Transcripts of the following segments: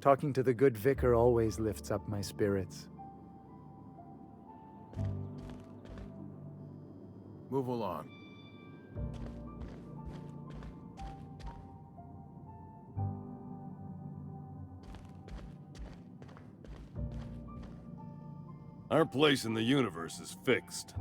Talking to the good vicar always lifts up my spirits. Move along. Our place in the universe is fixed.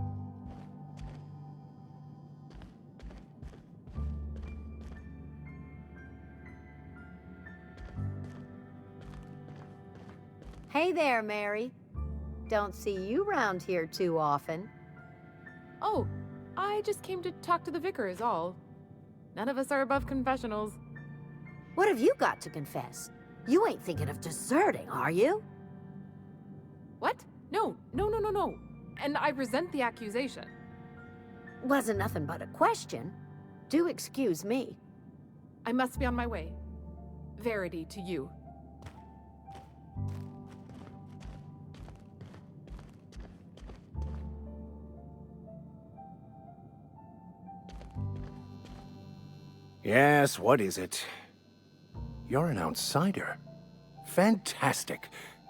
Hey there, Mary. Don't see you round here too often. Oh, I just came to talk to the vicar is all. None of us are above confessionals. What have you got to confess? You ain't thinking of deserting, are you? What? No. And I resent the accusation. Wasn't nothing but a question. Do excuse me. I must be on my way. Verity to you. Yes, what is it? You're an outsider. Fantastic.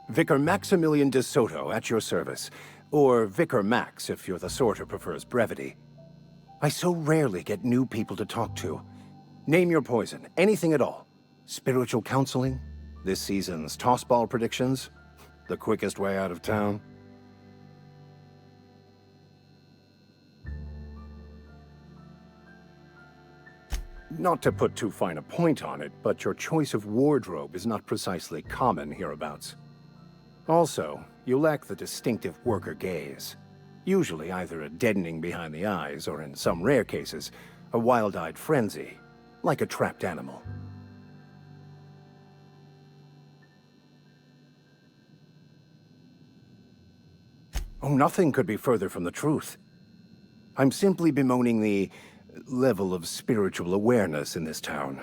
Vicar Maximilian de Soto, at your service. Or Vicar Max, if you're the sort who prefers brevity. I so rarely get new people to talk to. Name your poison, anything at all. Spiritual counseling? This season's tossball predictions? The quickest way out of town? Not to put too fine a point on it, but your choice of wardrobe is not precisely common hereabouts. Also, you lack the distinctive worker gaze. Usually either a deadening behind the eyes, or in some rare cases, a wild-eyed frenzy, like a trapped animal. Oh, nothing could be further from the truth. I'm simply bemoaning the level of spiritual awareness in this town.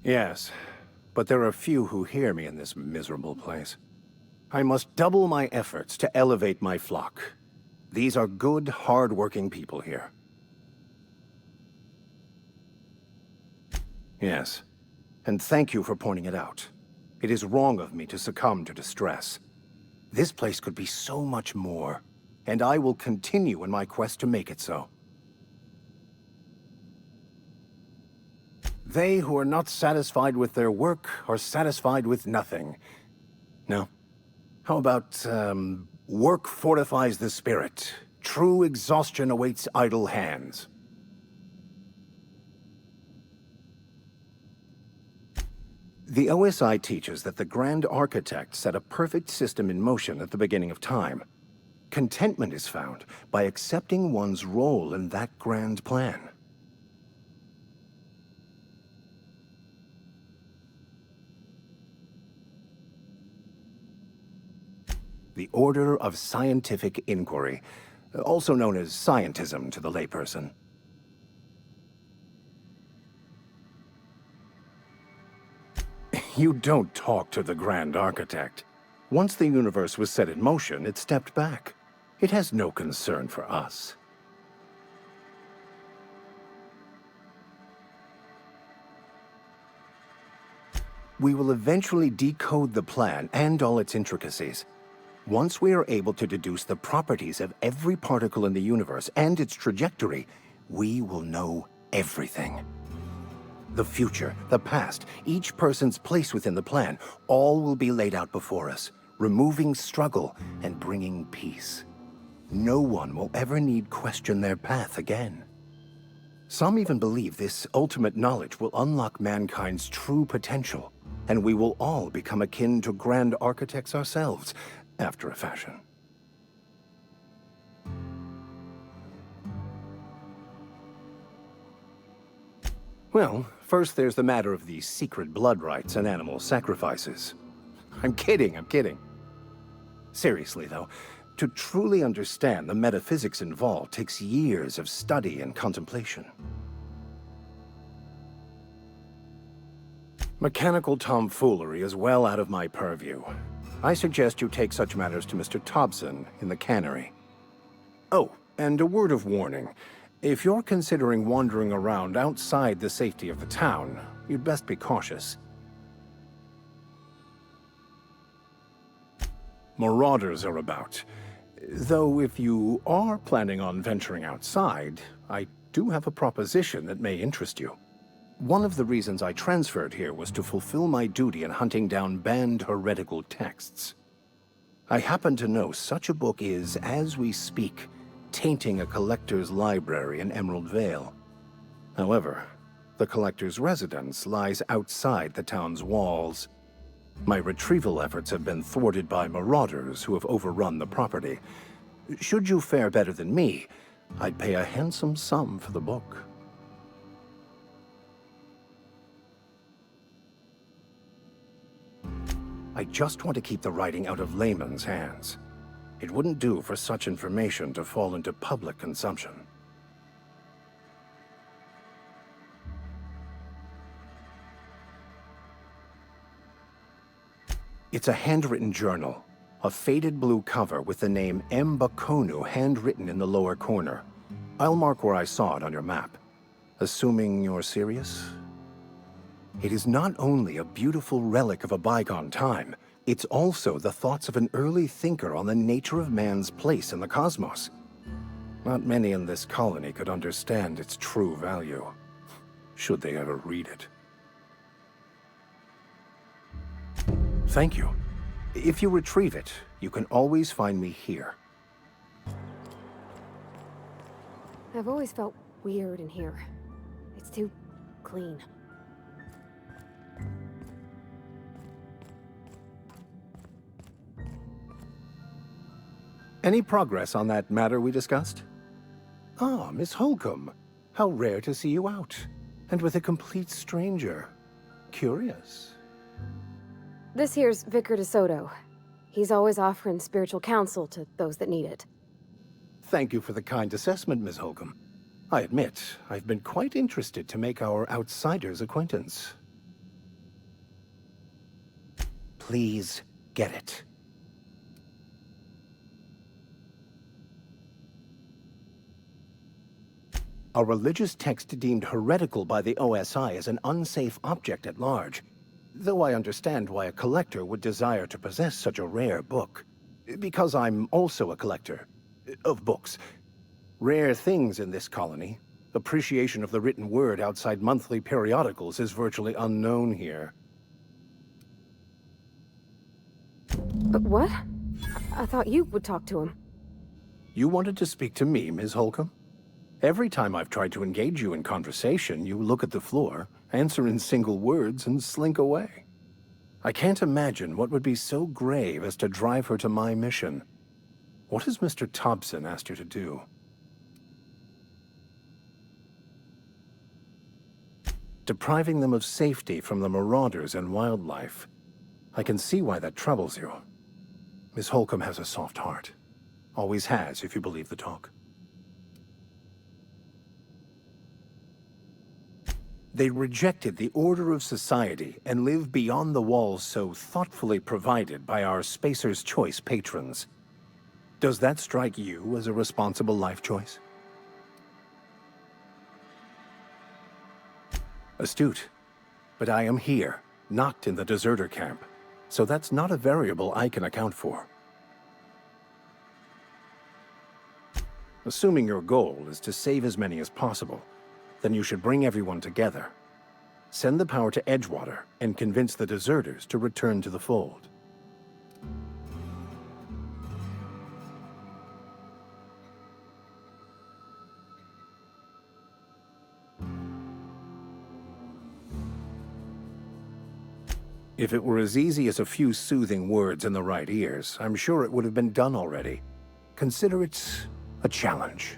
Yes, but there are few who hear me in this miserable place. I must double my efforts to elevate my flock. These are good, hard-working people here. Yes, and thank you for pointing it out. It is wrong of me to succumb to distress. This place could be so much more, and I will continue in my quest to make it so. They who are not satisfied with their work are satisfied with nothing. No? How about, work fortifies the spirit. True exhaustion awaits idle hands. The OSI teaches that the Grand Architect set a perfect system in motion at the beginning of time. Contentment is found by accepting one's role in that grand plan. The Order of Scientific Inquiry, also known as scientism to the layperson. You don't talk to the Grand Architect. Once the universe was set in motion, it stepped back. It has no concern for us. We will eventually decode the plan and all its intricacies. Once we are able to deduce the properties of every particle in the universe and its trajectory, we will know everything. The future, the past, each person's place within the plan, all will be laid out before us, removing struggle and bringing peace. No one will ever need question their path again. Some even believe this ultimate knowledge will unlock mankind's true potential, and we will all become akin to grand architects ourselves, after a fashion. Well, first there's the matter of the secret blood rites and animal sacrifices. I'm kidding. Seriously, though, to truly understand the metaphysics involved takes years of study and contemplation. Mechanical tomfoolery is well out of my purview. I suggest you take such matters to Mr. Thompson in the cannery. Oh, and a word of warning. If you're considering wandering around outside the safety of the town, you'd best be cautious. Marauders are about. Though if you are planning on venturing outside, I do have a proposition that may interest you. One of the reasons I transferred here was to fulfill my duty in hunting down banned heretical texts. I happen to know such a book is, as we speak, tainting a collector's library in Emerald Vale. However, the collector's residence lies outside the town's walls. My retrieval efforts have been thwarted by marauders who have overrun the property. Should you fare better than me, I'd pay a handsome sum for the book. I just want to keep the writing out of layman's hands. It wouldn't do for such information to fall into public consumption. It's a handwritten journal, a faded blue cover with the name M. Bakonu handwritten in the lower corner. I'll mark where I saw it on your map. Assuming you're serious? It is not only a beautiful relic of a bygone time, it's also the thoughts of an early thinker on the nature of man's place in the cosmos. Not many in this colony could understand its true value, should they ever read it. Thank you. If you retrieve it, you can always find me here. I've always felt weird in here. It's too clean. Any progress on that matter we discussed? Ah, Miss Holcomb. How rare to see you out. And with a complete stranger. Curious. This here's Vicar DeSoto. He's always offering spiritual counsel to those that need it. Thank you for the kind assessment, Miss Holcomb. I admit, I've been quite interested to make our outsider's acquaintance. Please get it. A religious text deemed heretical by the OSI is an unsafe object at large, though I understand why a collector would desire to possess such a rare book. Because I'm also a collector of books. Rare things in this colony. Appreciation of the written word outside monthly periodicals is virtually unknown here. But what? I thought you would talk to him. You wanted to speak to me, Ms. Holcomb? Every time I've tried to engage you in conversation, you look at the floor, answer in single words, and slink away. I can't imagine what would be so grave as to drive her to my mission. What has Mr. Thompson asked you to do? Depriving them of safety from the marauders and wildlife. I can see why that troubles you. Miss Holcomb has a soft heart. Always has, if you believe the talk. They rejected the order of society and live beyond the walls so thoughtfully provided by our Spacer's Choice patrons. Does that strike you as a responsible life choice? Astute. But I am here, not in the deserter camp, so that's not a variable I can account for. Assuming your goal is to save as many as possible, then you should bring everyone together. Send the power to Edgewater and convince the deserters to return to the fold. If it were as easy as a few soothing words in the right ears, I'm sure it would have been done already. Consider it a challenge.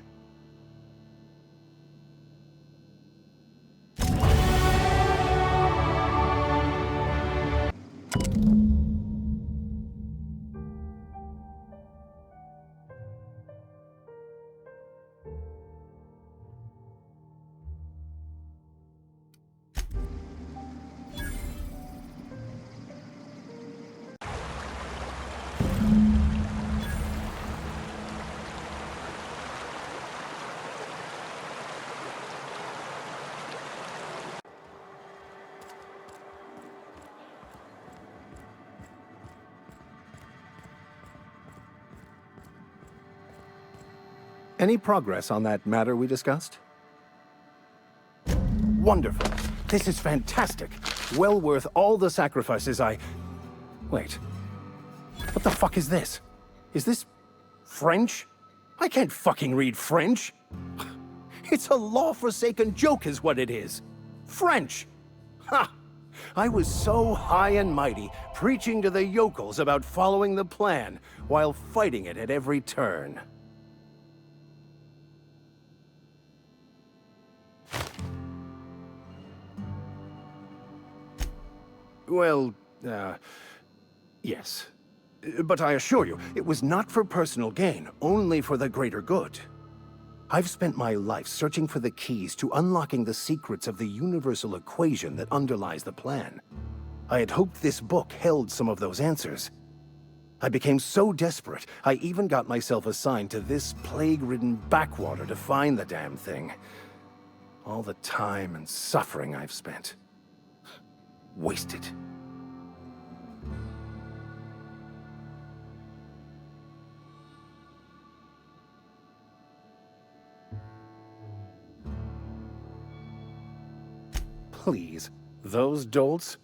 Any progress on that matter we discussed? Wonderful. This is fantastic. Well worth all the sacrifices I... Wait. What the fuck is this? Is this... French? I can't fucking read French. It's a law-forsaken joke is what it is. French! Ha! I was so high and mighty, preaching to the yokels about following the plan, while fighting it at every turn. Well, yes. But I assure you, it was not for personal gain, only for the greater good. I've spent my life searching for the keys to unlocking the secrets of the universal equation that underlies the plan. I had hoped this book held some of those answers. I became so desperate, I even got myself assigned to this plague-ridden backwater to find the damn thing. All the time and suffering I've spent. Wasted. Please, those dolts?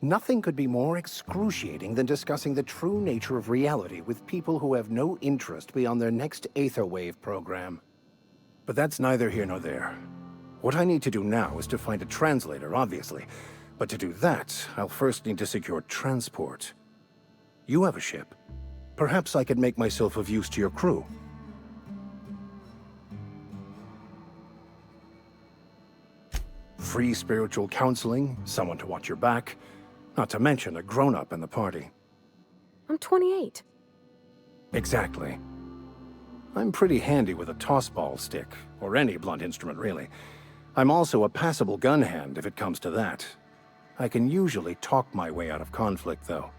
Nothing could be more excruciating than discussing the true nature of reality with people who have no interest beyond their next Aetherwave program. But that's neither here nor there. What I need to do now is to find a translator, obviously. But to do that, I'll first need to secure transport. You have a ship. Perhaps I could make myself of use to your crew. Free spiritual counseling, someone to watch your back, not to mention a grown-up in the party. I'm 28. Exactly. I'm pretty handy with a tossball stick, or any blunt instrument, really. I'm also a passable gun hand if it comes to that. I can usually talk my way out of conflict, though.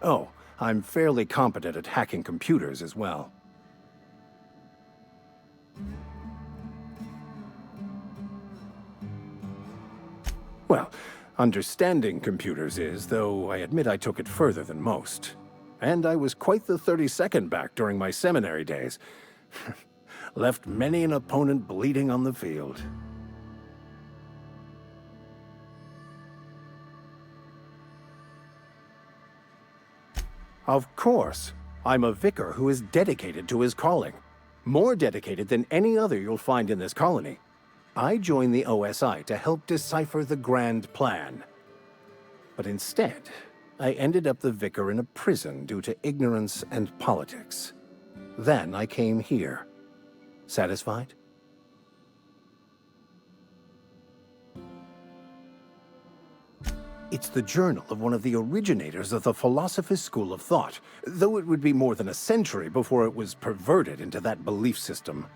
Oh, I'm fairly competent at hacking computers as well. Well, understanding computers is, though I admit I took it further than most. And I was quite the 32nd back during my seminary days. Left many an opponent bleeding on the field. Of course. I'm a vicar who is dedicated to his calling. More dedicated than any other you'll find in this colony. I joined the OSI to help decipher the grand plan. But instead, I ended up the vicar in a prison due to ignorance and politics. Then I came here. Satisfied? It's the journal of one of the originators of the Philosopher's School of Thought, though it would be more than a century before it was perverted into that belief system.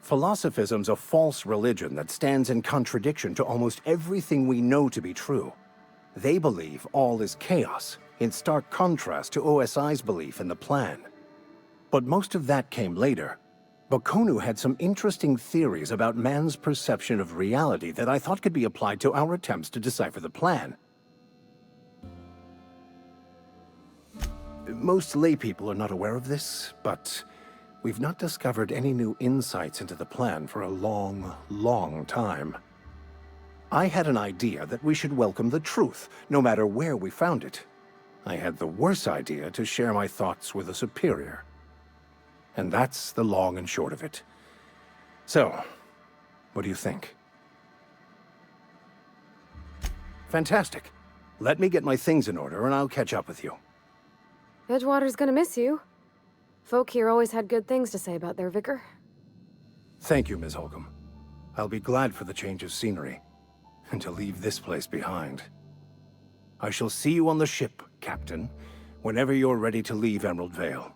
Philosophism's a false religion that stands in contradiction to almost everything we know to be true. They believe all is chaos, in stark contrast to OSI's belief in the plan. But most of that came later. Bakonu had some interesting theories about man's perception of reality that I thought could be applied to our attempts to decipher the plan. Most laypeople are not aware of this, but we've not discovered any new insights into the plan for a long, long time. I had an idea that we should welcome the truth, no matter where we found it. I had the worse idea to share my thoughts with a superior. And that's the long and short of it. So, what do you think? Fantastic. Let me get my things in order and I'll catch up with you. Edgewater's gonna miss you. Folk here always had good things to say about their vicar. Thank you, Ms. Holcomb. I'll be glad for the change of scenery, and to leave this place behind. I shall see you on the ship, Captain, whenever you're ready to leave Emerald Vale.